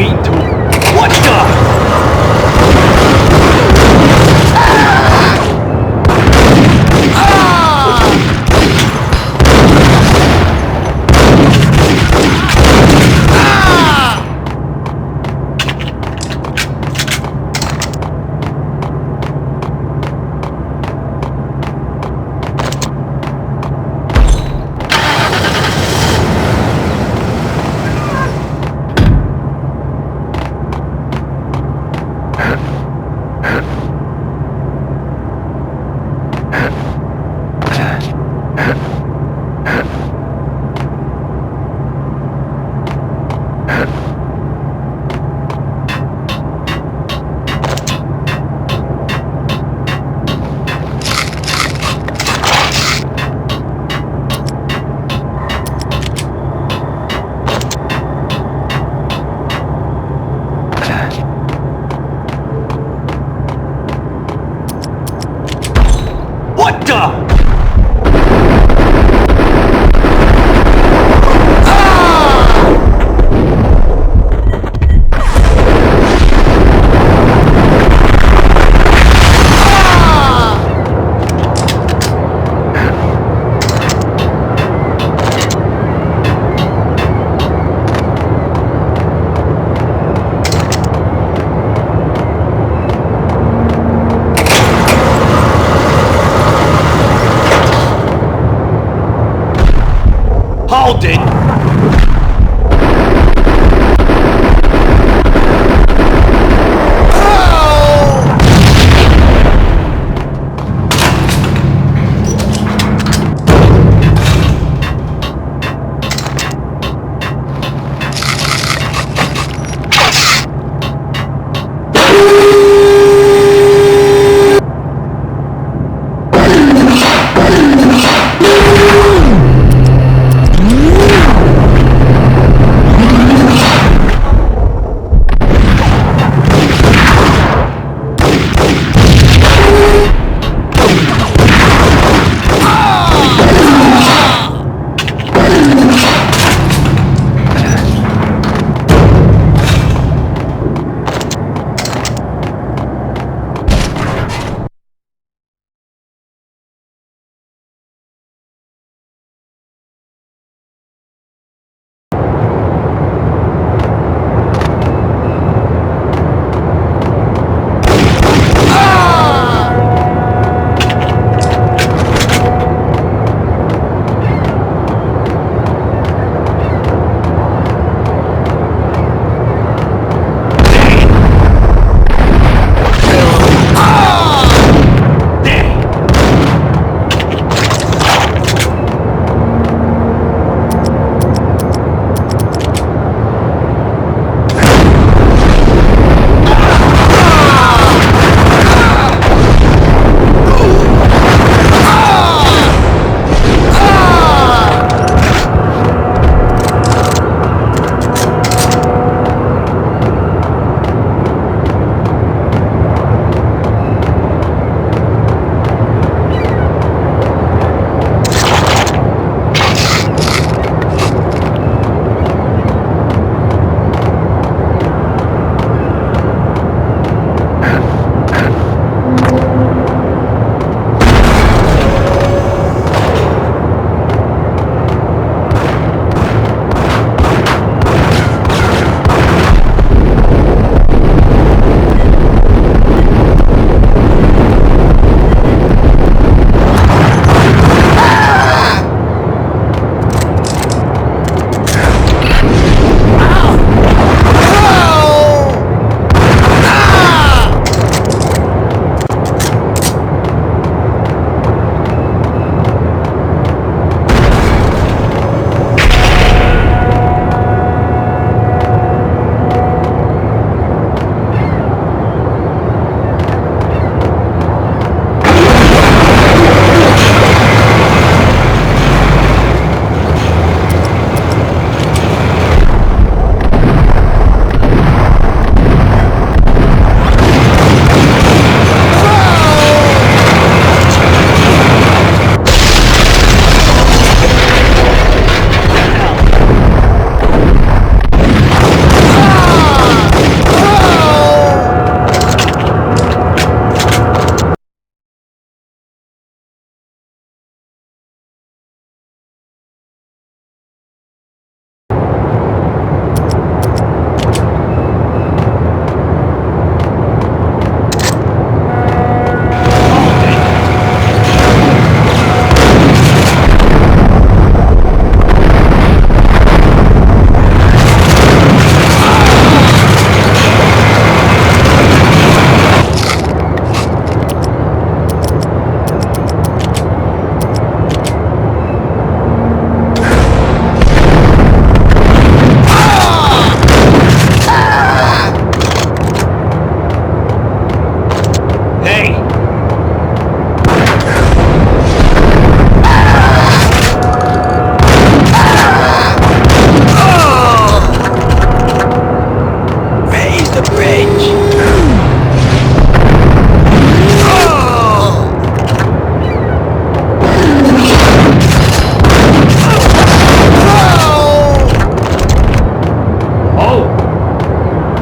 Payne too. What the?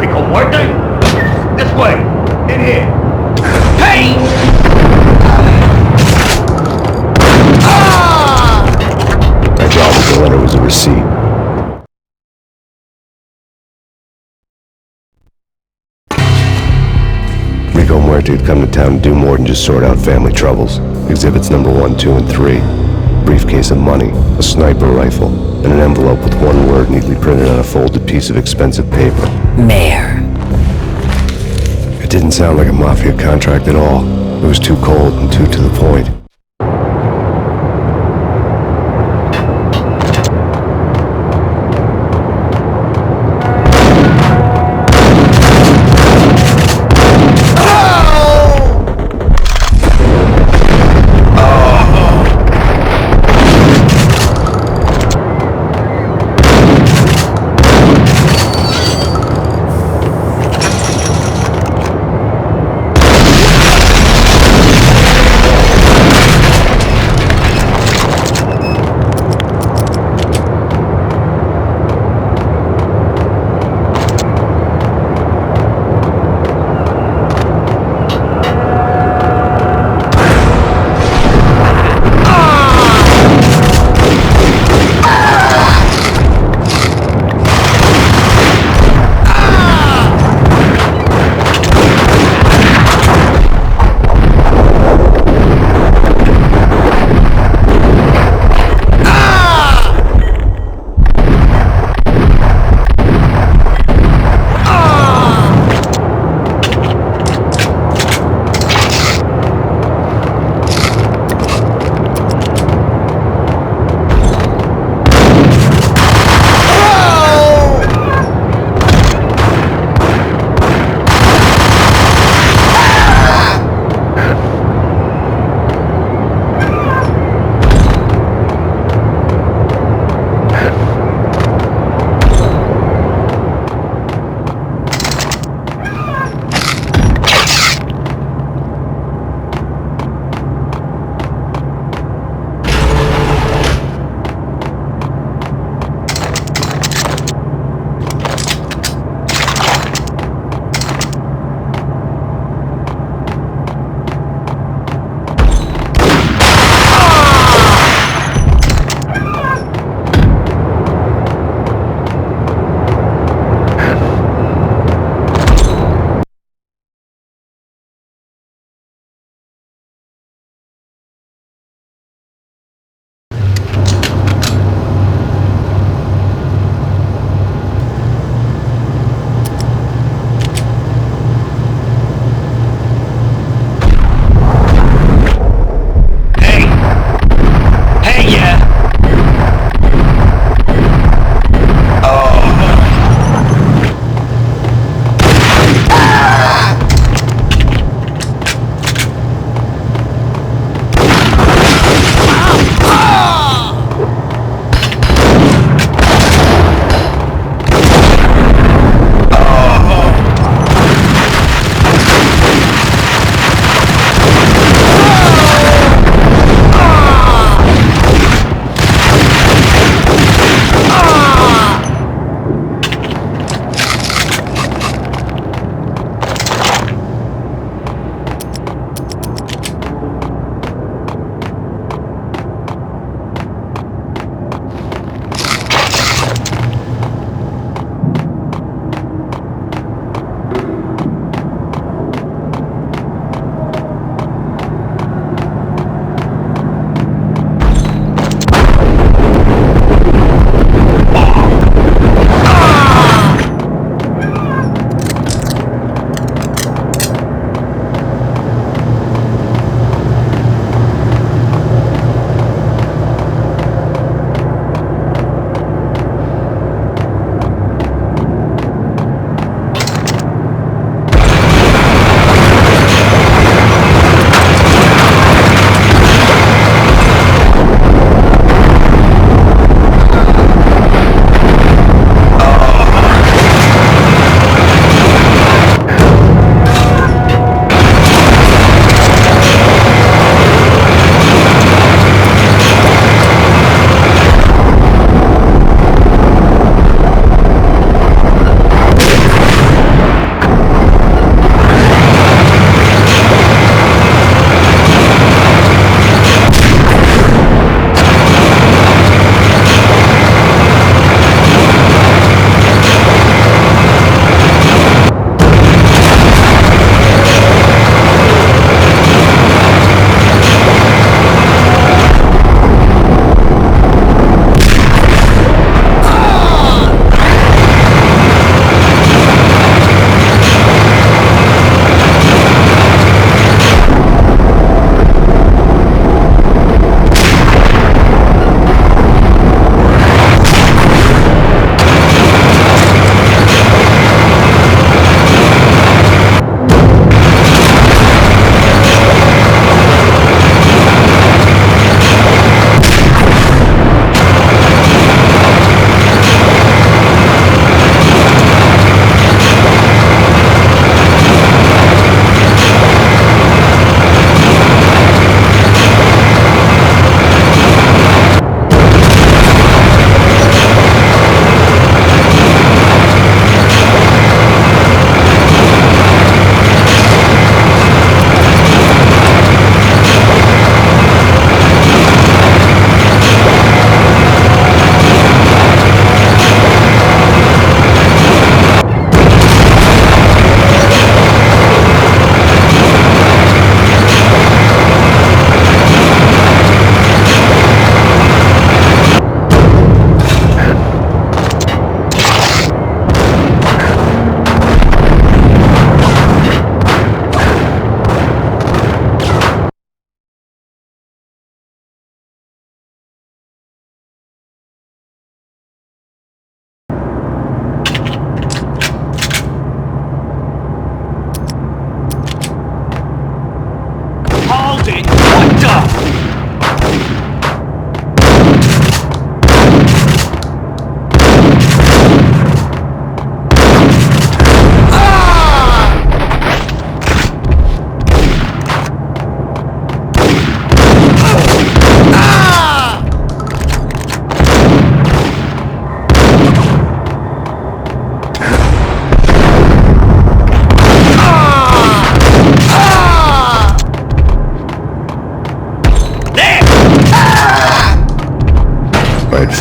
Rico Muerte? This way. In here. Payne! I thought that the letter was a receipt. Rico Muerte had come to town to do more than just sort out family troubles. Exhibits number 1, 2, and 3. Briefcase of money, a sniper rifle, and an envelope with one word neatly printed on a folded piece of expensive paper. Mayor. It didn't sound like a mafia contract at all. It was too cold and too to the point.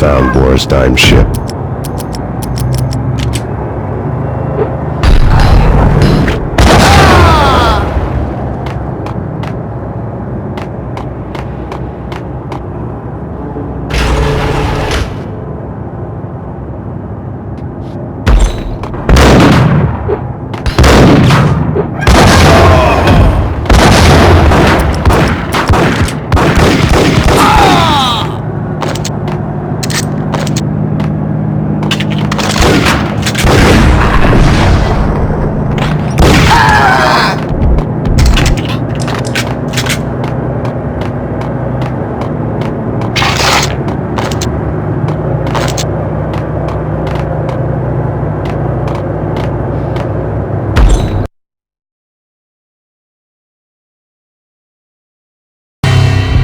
found Boris Dime's ship.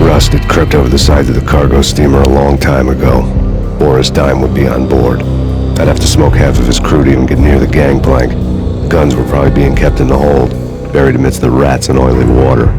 Rust had crept over the sides of the cargo steamer a long time ago. Boris Dime would be on board. I'd have to smoke half of his crew to even get near the gangplank. Guns were probably being kept in the hold, buried amidst the rats and oily water.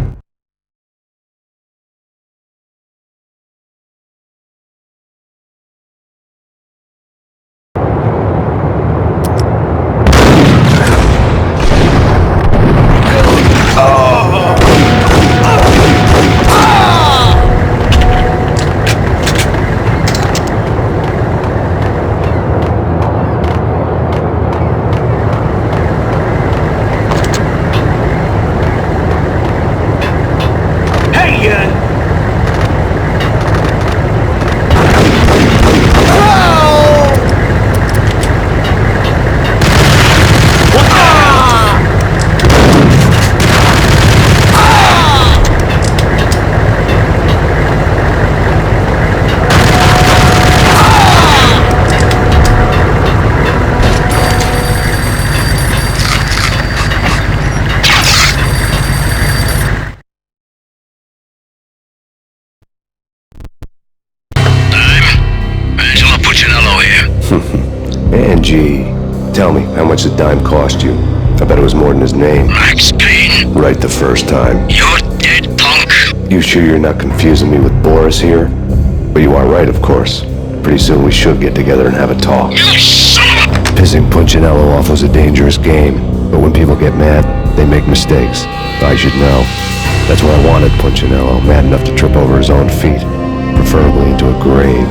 Angie, tell me, how much did Dime cost you? I bet it was more than his name. Max Payne. Right the first time. You're dead, punk. You sure you're not confusing me with Boris here? But you are right, of course. Pretty soon we should get together and have a talk. You son of a... Pissing Punchinello off was a dangerous game, but when people get mad, they make mistakes. I should know. That's why I wanted Punchinello, mad enough to trip over his own feet, preferably into a grave.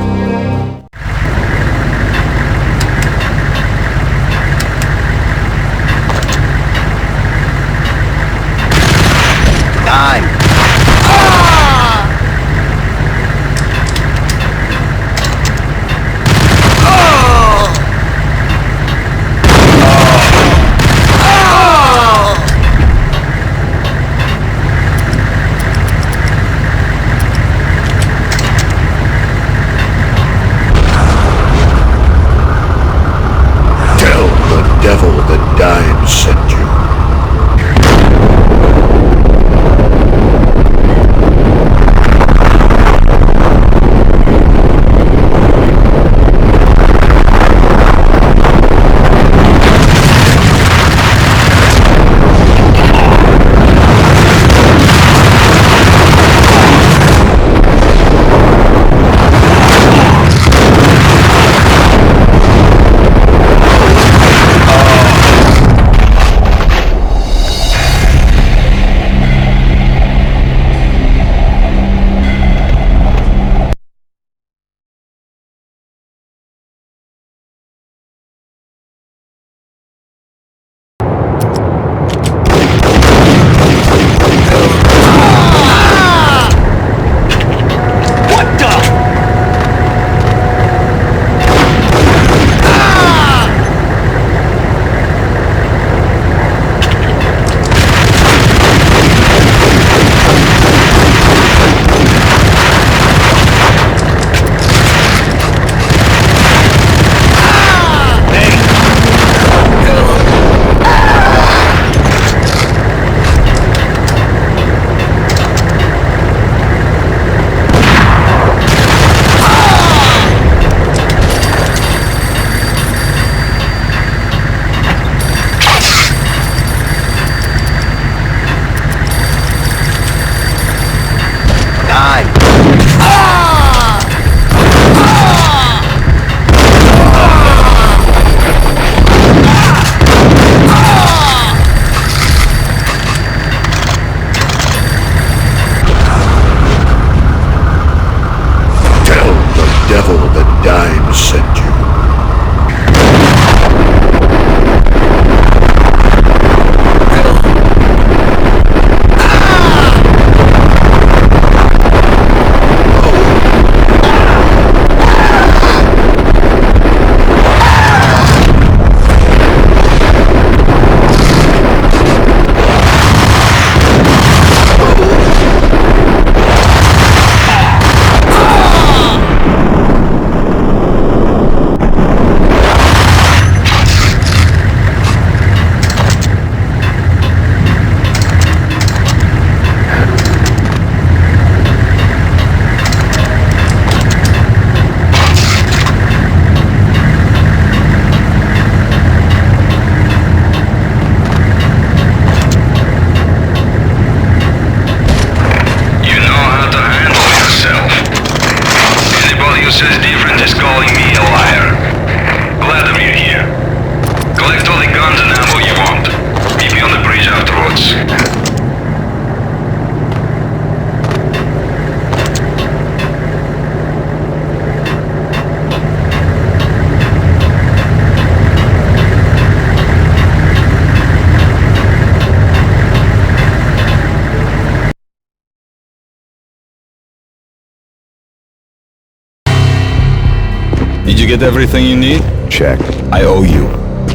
get everything you need? Check. I owe you.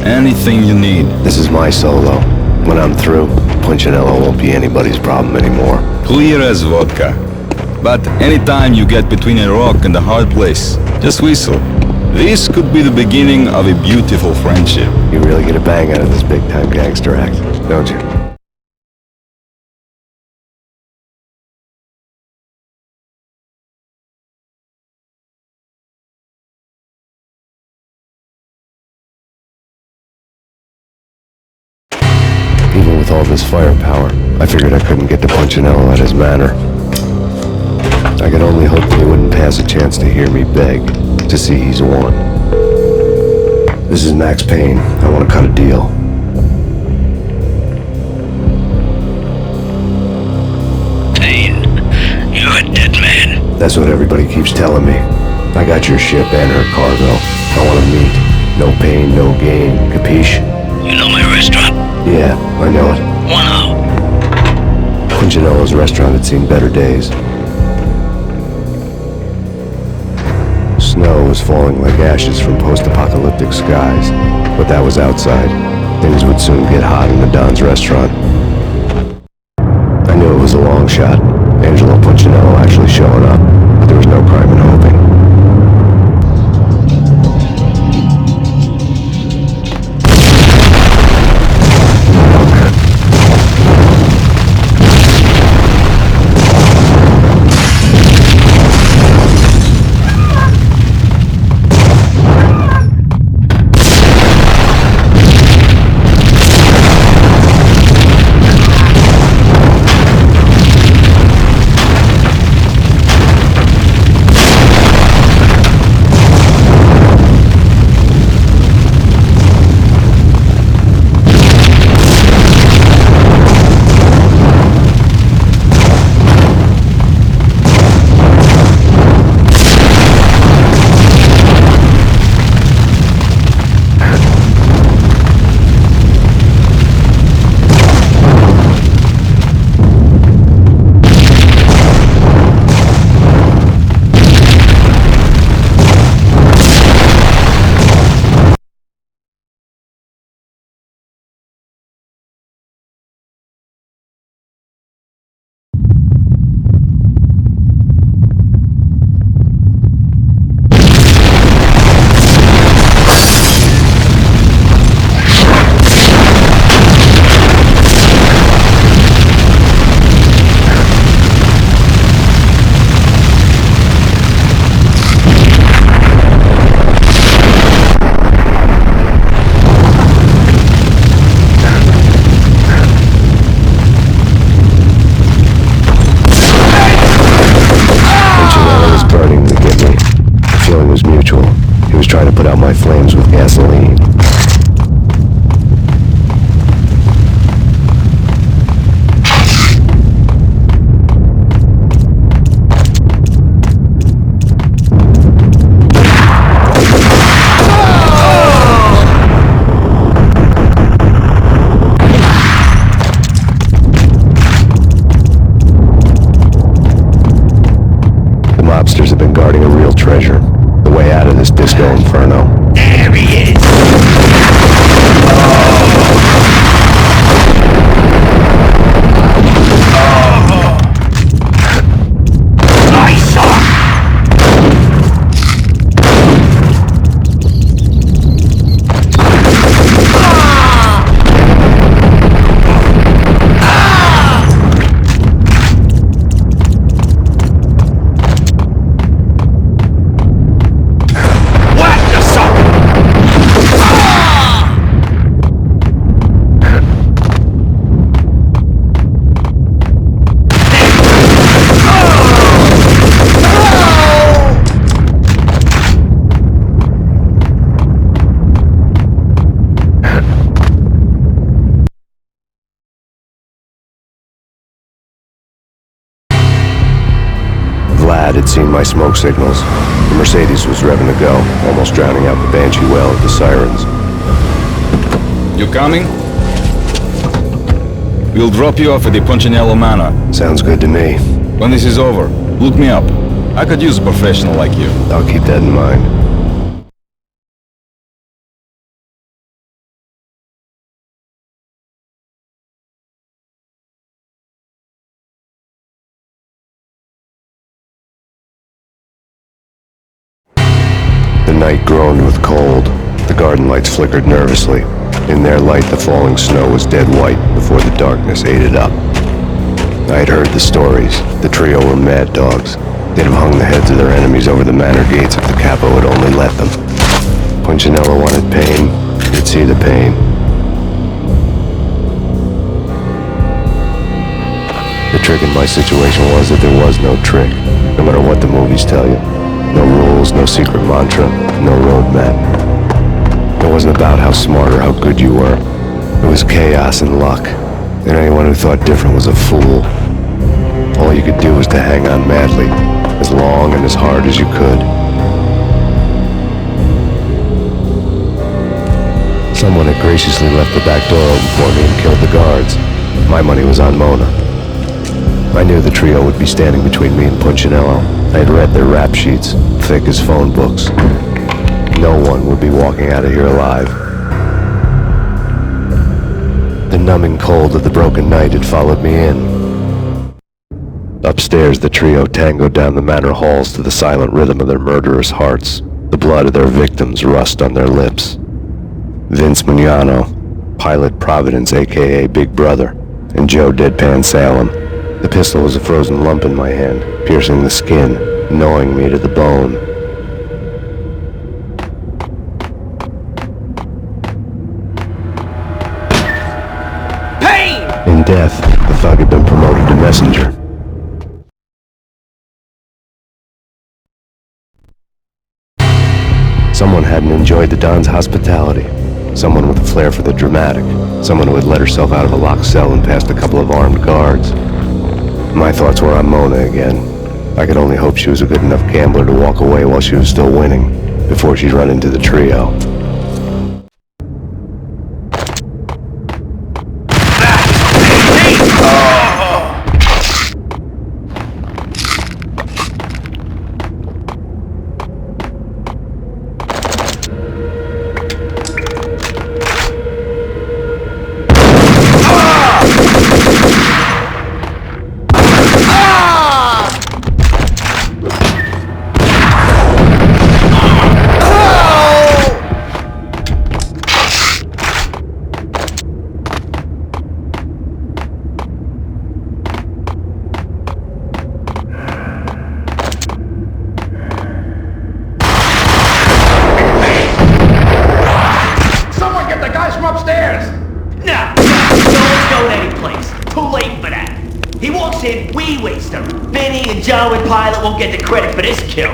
Anything you need. This is my solo. When I'm through, Punchinello won't be anybody's problem anymore. Clear as vodka. But anytime you get between a rock and a hard place, just whistle. This could be the beginning of a beautiful friendship. You really get a bang out of this big-time gangster act, don't you? Even with all this firepower, I figured I couldn't get to Punchinello at his manor. I could only hope that he wouldn't pass a chance to hear me beg, to see he's won. This is Max Payne. I want to cut a deal. Payne, you're a dead man. That's what everybody keeps telling me. I got your ship and her cargo. I want to meet. No pain, no gain. Capiche? You know my restaurant? Yeah, I know it. Wow. Punchinello's restaurant had seen better days. Snow was falling like ashes from post-apocalyptic skies, but that was outside. Things would soon get hot in the Don's restaurant. I knew it was a long shot, Angelo Punchinello actually showing up, but there was no crime in hoping. Trying to put out my flames with gasoline. The mobsters have been guarding a real treasure. The way out of this disco inferno. There he is! Nice! Vlad had seen my smoke signals. The Mercedes was revving to go, almost drowning out the Banshee well of the sirens. You coming? We'll drop you off at the Punchinello Manor. Sounds good to me. When this is over, look me up. I could use a professional like you. I'll keep that in mind. night groaned with cold. The garden lights flickered nervously. In their light, the falling snow was dead white before the darkness ate it up. I had heard the stories. The trio were mad dogs. They'd have hung the heads of their enemies over the manor gates if the capo had only let them. Punchinello wanted Payne. He'd see the pain. The trick in my situation was that there was no trick, no matter what the movies tell you. No rules, no secret mantra, no roadmap. It wasn't about how smart or how good you were. It was chaos and luck, and anyone who thought different was a fool. All you could do was to hang on madly, as long and as hard as you could. Someone had graciously left the back door open for me and killed the guards. My money was on Mona. I knew the trio would be standing between me and Punchinello. I had read their rap sheets, thick as phone books. No one would be walking out of here alive. The numbing cold of the broken night had followed me in. Upstairs, the trio tangoed down the manor halls to the silent rhythm of their murderous hearts. The blood of their victims rust on their lips. Vince Mugnano, Pilot Providence, a.k.a. Big Brother, and Joe Deadpan Salem. The pistol was a frozen lump in my hand, piercing the skin, gnawing me to the bone. Payne! In death, the thug had been promoted to messenger. Someone hadn't enjoyed the Don's hospitality. Someone with a flair for the dramatic. Someone who had let herself out of a locked cell and past a couple of armed guards. My thoughts were on Mona again. I could only hope she was a good enough gambler to walk away while she was still winning, before she'd run into the trio. Upstairs! No, don't go any place. Too late for that. He walks in, we waste him. Vinny and Joe and Pilot won't get the credit for this kill.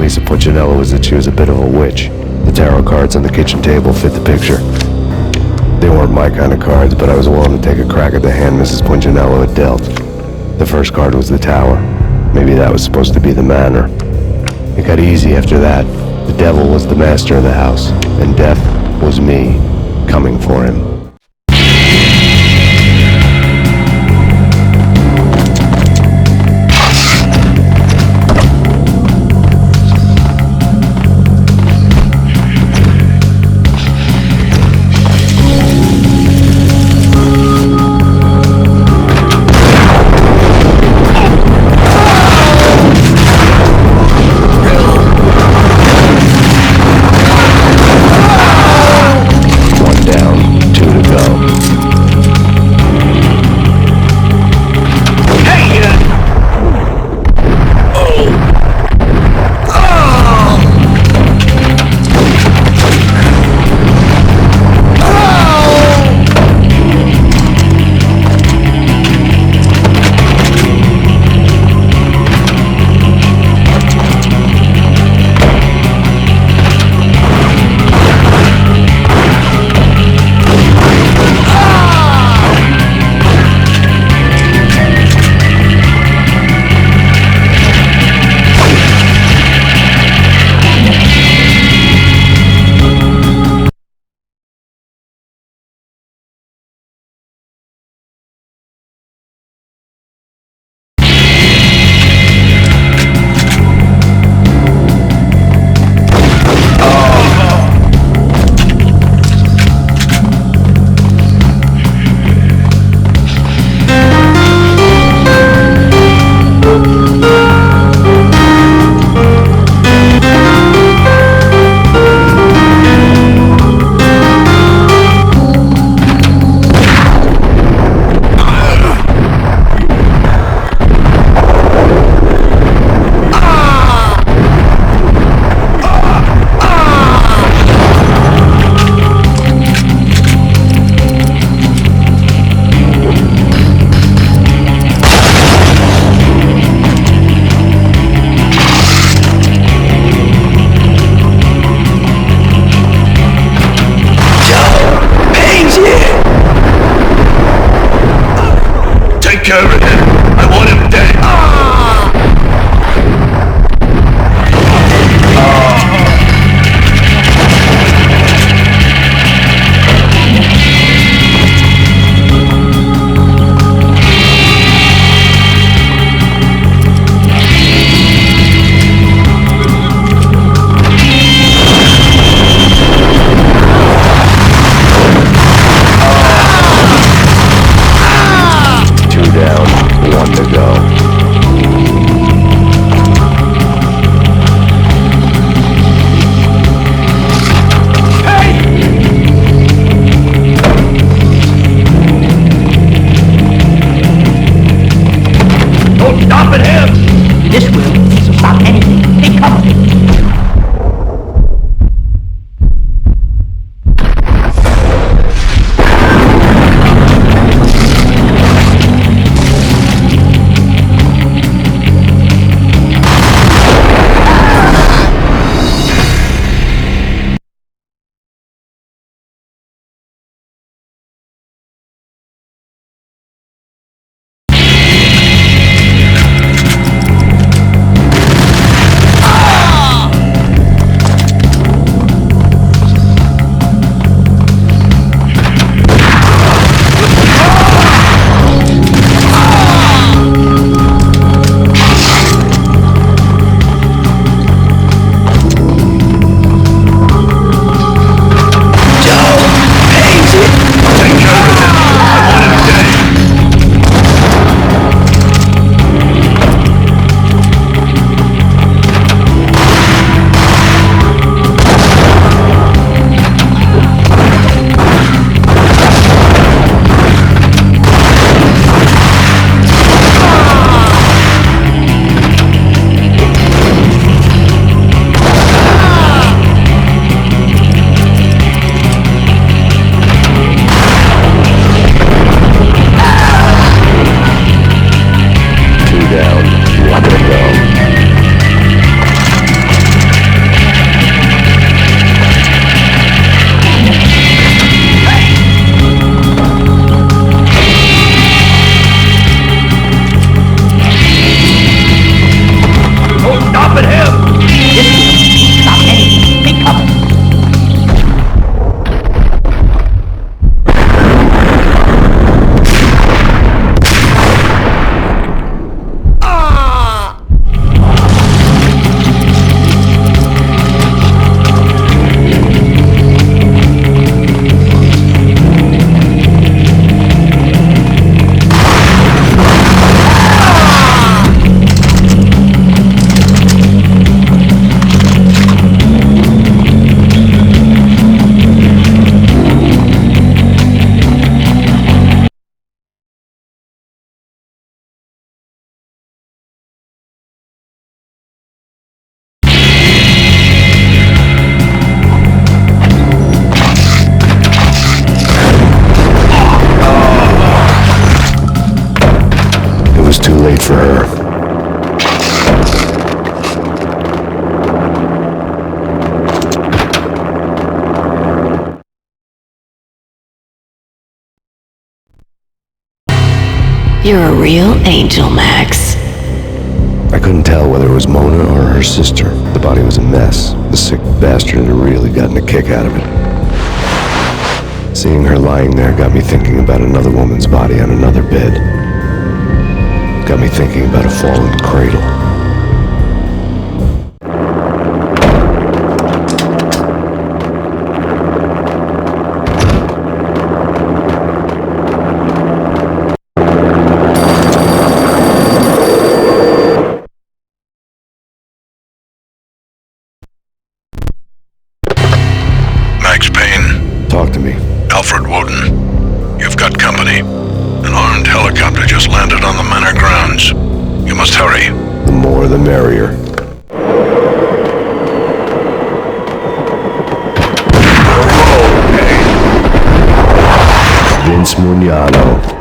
Lisa Punchinello was that she was a bit of a witch. The tarot cards on the kitchen table fit the picture. They weren't my kind of cards, but I was willing to take a crack at the hand Mrs. Punchinello had dealt. The first card was the tower. Maybe that was supposed to be the manor. It got easy after that. The devil was the master of the house, and death was me, coming for him. Two You're a real angel, Max. I couldn't tell whether it was Mona or her sister. The body was a mess. The sick bastard had really gotten a kick out of it. Seeing her lying there got me thinking about another woman's body on another bed. Got me thinking about a fallen cradle. Max Payne, Talk to me. Alfred Woden. You've got company. An armed helicopter just landed on the manor grounds. You must hurry. The more the merrier. Vince Mugnano.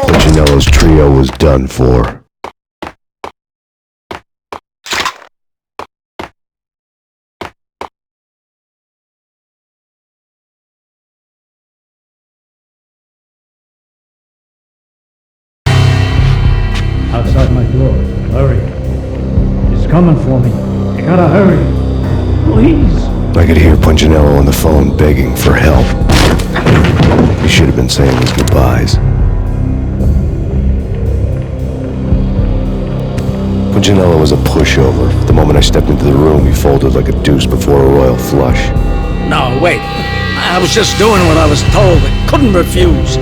Puccinello's trio was done for. Outside my door. Hurry. He's coming for me. You gotta hurry. Please. I could hear Puccinello on the phone begging for help. He should have been saying his goodbyes. Puccinello was a pushover. The moment I stepped into the room, he folded like a deuce before a royal flush. No, wait. I was just doing what I was told. I couldn't refuse.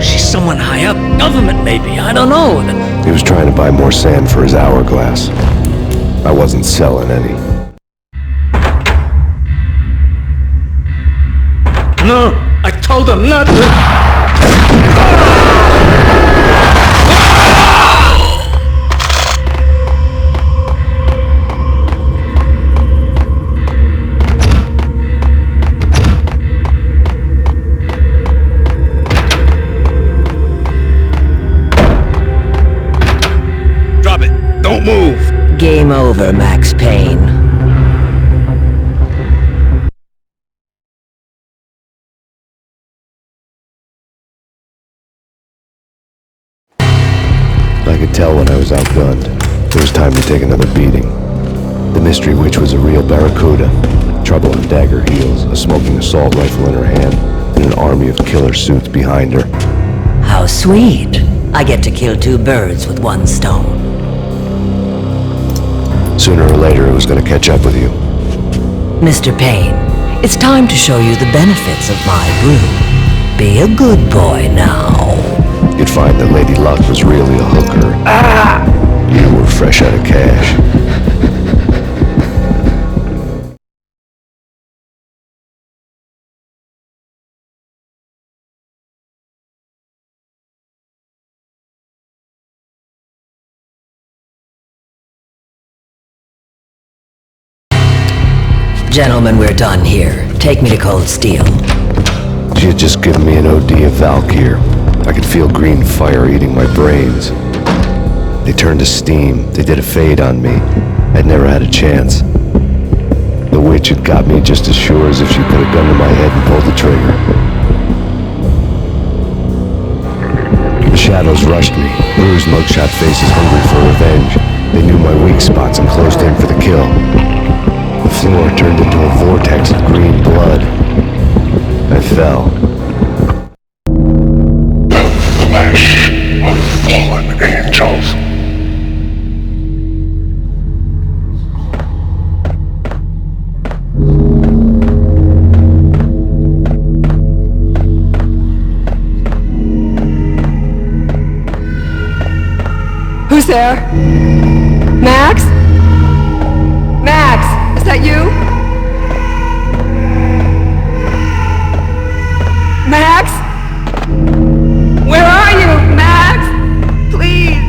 She's someone high up. Government, maybe. I don't know. He was trying to buy more sand for his hourglass. I wasn't selling any. No, I told him not to. Drop it. Don't move. Game over, Max Payne. I could tell when I was outgunned. It was time to take another beating. The mystery witch was a real barracuda. Trouble on dagger heels, a smoking assault rifle in her hand, and an army of killer suits behind her. How sweet. I get to kill two birds with one stone. Sooner or later, it was going to catch up with you. Mr. Payne, it's time to show you the benefits of my brew. Be a good boy now. You'd find that Lady Luck was really a hooker. You were fresh out of cash. Gentlemen, we're done here. Take me to Cold Steel. She had just given me an OD of Valkyr. I could feel green fire eating my brains. They turned to steam. They did a fade on me. I'd never had a chance. The witch had got me just as sure as if she put a gun to my head and pulled the trigger. The shadows rushed me. Bruised mugshot faces hungry for revenge. They knew my weak spots and closed in for the kill. The floor turned into a vortex of green blood. I fell. Flesh of fallen angels. Who's there? Max? Max, is that you? Max? Where are you, Max? Please.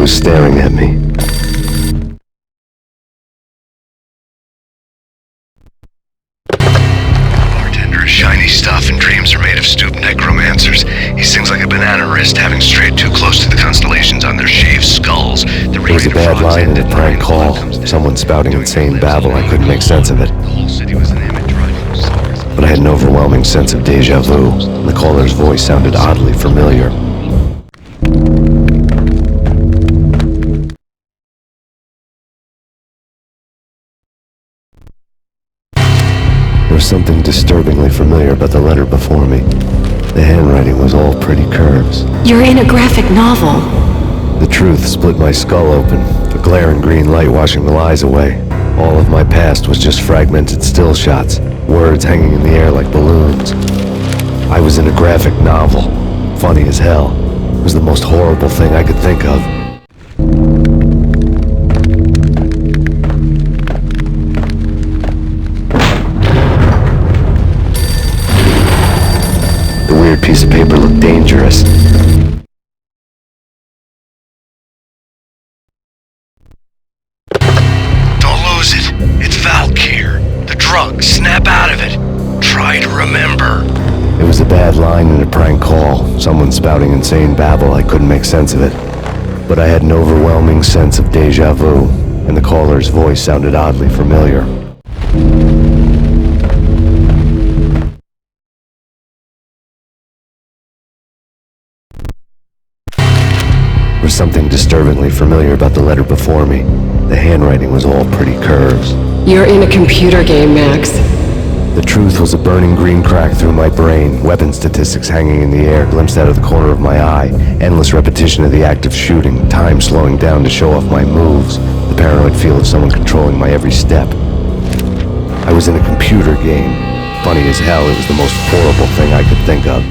was staring at me. Bartender is shiny stuff and dreams are made of stooped necromancers. He sings like a banana wrist, having strayed too close to the constellations on their shaved skulls. There was a bad line in a prank call. Someone spouting insane babble. I couldn't make sense of it. But I had an overwhelming sense of deja vu. The caller's voice sounded oddly familiar. There was something disturbingly familiar about the letter before me. The handwriting was all pretty curves. You're in a graphic novel. The truth split my skull open, a glaring green light washing the lies away. All of my past was just fragmented still shots, words hanging in the air like balloons. I was in a graphic novel. Funny as hell. It was the most horrible thing I could think of. The weird piece of paper looked dangerous. Don't lose it. It's Valkyr. The drug. Snap out of it. Try to remember. It was a bad line in a prank call. Someone spouting insane babble. I couldn't make sense of it. But I had an overwhelming sense of deja vu, and the caller's voice sounded oddly familiar. There was something disturbingly familiar about the letter before me. The handwriting was all pretty curves. You're in a computer game, Max. The truth was a burning green crack through my brain, weapon statistics hanging in the air, glimpsed out of the corner of my eye, endless repetition of the act of shooting, time slowing down to show off my moves, the paranoid feel of someone controlling my every step. I was in a computer game. Funny as hell, it was the most horrible thing I could think of.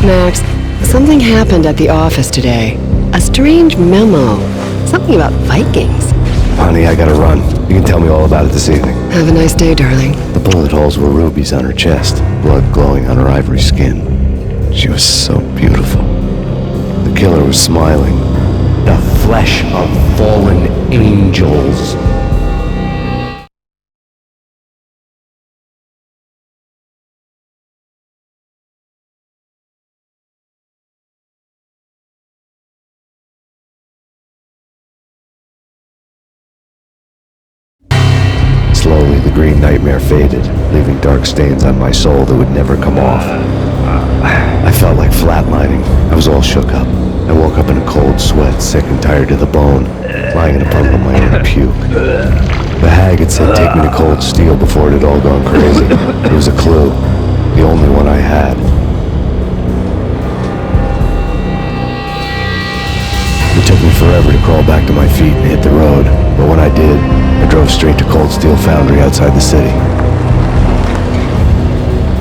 Max, something happened at the office today. A strange memo. Something about Vikings. Honey, I gotta run. You can tell me all about it this evening. Have a nice day, darling. The bullet holes were rubies on her chest, blood glowing on her ivory skin. She was so beautiful. The killer was smiling. The flesh of fallen angels. Slowly, the green nightmare faded, leaving dark stains on my soul that would never come off. I felt like flatlining. I was all shook up. I woke up in a cold sweat, sick and tired to the bone, lying in a puddle of my own puke. The hag had said take me to Cold Steel before it had all gone crazy. It was a clue, the only one I had. It took me forever to crawl back to my feet and hit the road, but when I did, I drove straight to Cold Steel Foundry outside the city.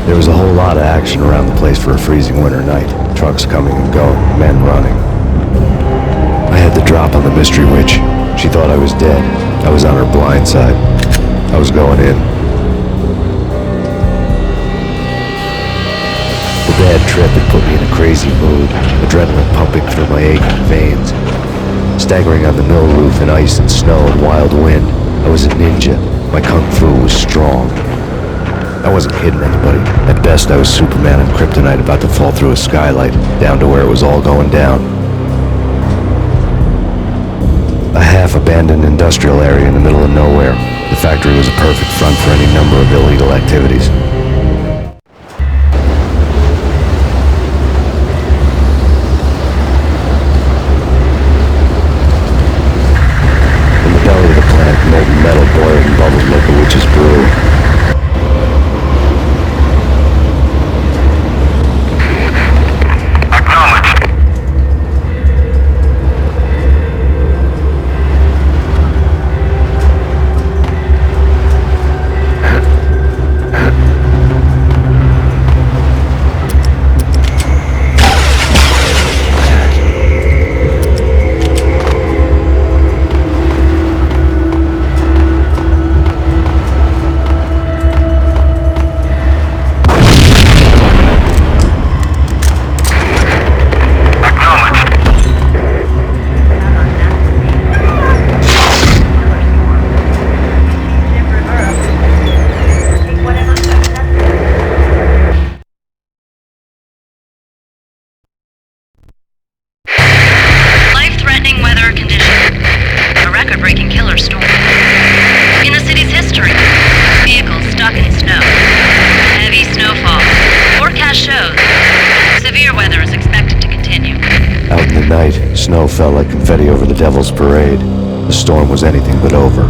There was a whole lot of action around the place for a freezing winter night. Trucks coming and going, men running. I had the drop on the mystery witch. She thought I was dead. I was on her blind side. I was going in. The bad trip had put me in a crazy mood, adrenaline pumping through my aching veins. Staggering on the mill roof in ice and snow and wild wind, I was a ninja. My kung fu was strong. I wasn't kidding anybody. At best, I was Superman on kryptonite about to fall through a skylight, down to where it was all going down. A half-abandoned industrial area in the middle of nowhere. The factory was a perfect front for any number of illegal activities. In the belly of the plant, molten metal boiled and bubbled like a witch's brew. Life-threatening weather conditions. A record-breaking killer storm. In the city's history, vehicles stuck in snow. Heavy snowfall. Forecast shows severe weather is expected to continue. Out in the night, snow fell like confetti over the Devil's Parade. The storm was anything but over.